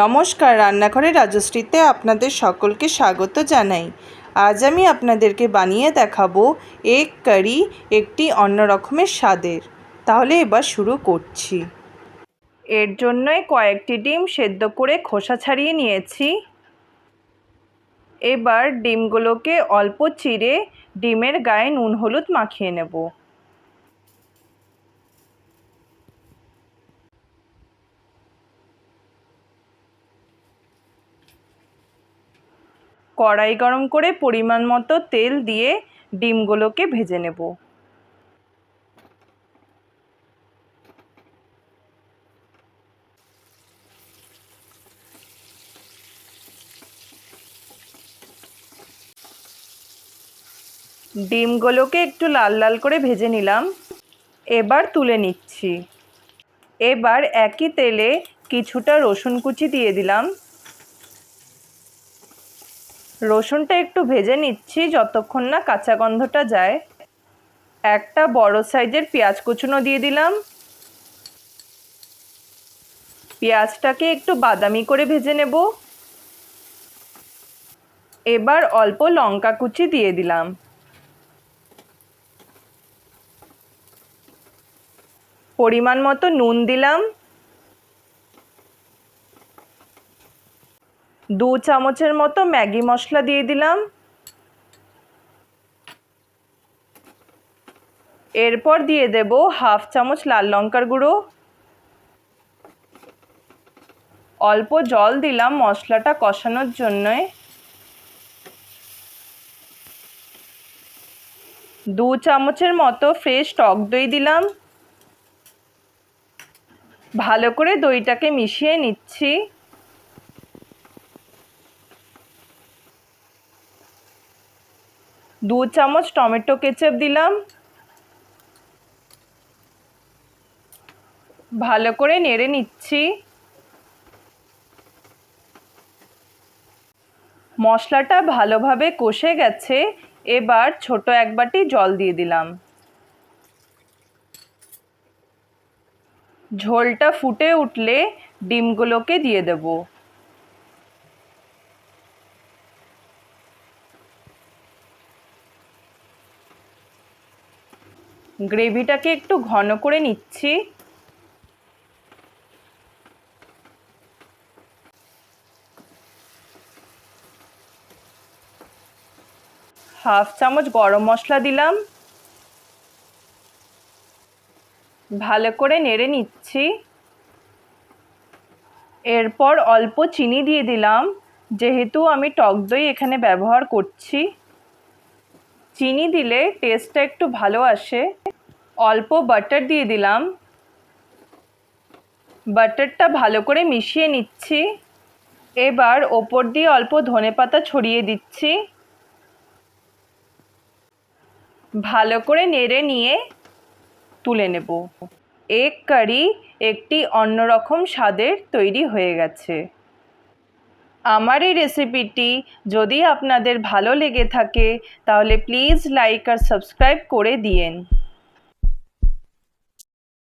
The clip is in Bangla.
নমস্কার, রান্নাঘরে রাজশ্রীতে আপনাদের সকলকে স্বাগত জানাই। আজ আমি আপনাদেরকে বানিয়ে দেখাবো এগ কারি, একটি অন্য রকমের স্বাদের। তাহলে এবার শুরু করছি। এর জন্যই কয়েকটি ডিম সেদ্ধ করে খোসা ছাড়িয়ে নিয়েছি। এবার ডিমগুলোকে অল্প চিড়ে ডিমের গায়ে নুন হলুদ মাখিয়ে নেব। কড়াই গরম করে পরিমাণ মতো তেল দিয়ে ডিমগুলোকে ভেজে নেব। ডিমগুলোকে একটু লাল লাল করে ভেজে নিলাম। এবার তুলে নিচ্ছি। এবার একই তেলে কিছুটা রসুন কুচি দিয়ে দিলাম। রসুনটা একটু ভেজে নিচ্ছি যতক্ষণ না কাঁচা গন্ধটা যায়। একটা বড় সাইজের পেঁয়াজ কুচনো দিয়ে দিলাম। পেঁয়াজটাকে একটু বাদামি করে ভেজে নেব। এবার অল্প লঙ্কা কুচি দিয়ে দিলাম। পরিমাণ মতো নুন দিলাম। 2 চামচের মতো ম্যাগি মশলা দিয়ে দিলাম। এরপর দিয়ে দেব হাফ চামচ লাল লঙ্কার গুঁড়ো। অল্প জল দিলাম মশলাটা কষানোর জন্য। 2 চামচের মতো ফ্রেশ টক দই দিলাম। ভালো করে দইটাকে মিশিয়ে নিচ্ছি। দু চামচ টমেটো কেচাপ দিলাম। ভালো করে নেড়ে নিচ্ছি। মশলাটা ভালোভাবে কষে গেছে। এবার ছোট এক বাটি জল দিয়ে দিলাম। ঝোলটা ফুটে উঠলে ডিমগুলোকে দিয়ে দেব। গ্রেভিটাকে একটু ঘন করে নিচ্ছি। হাফ চামচ গরম মশলা দিলাম। ভালো করে নেড়ে নিচ্ছি। এরপর অল্প চিনি দিয়ে দিলাম, যেহেতু আমি টক দই এখানে ব্যবহার করছি। চিনি দিলে টেস্টটা একটু ভালো আসে। অল্প বাটার দিয়ে দিলাম। বাটারটা ভালো করে মিশিয়ে নিচ্ছি। এবার ওপর দিয়ে অল্প ধনেপাতা ছড়িয়ে দিচ্ছি। ভালো করে নেড়ে নিয়ে তুলে নেব। এগ কারি একটি অন্যরকম স্বাদের তৈরি হয়ে গেছে। আমার এই রেসিপিটি যদি আপনাদের ভালো লেগে থাকে তাহলে প্লিজ লাইক আর সাবস্ক্রাইব করে দিয়েন।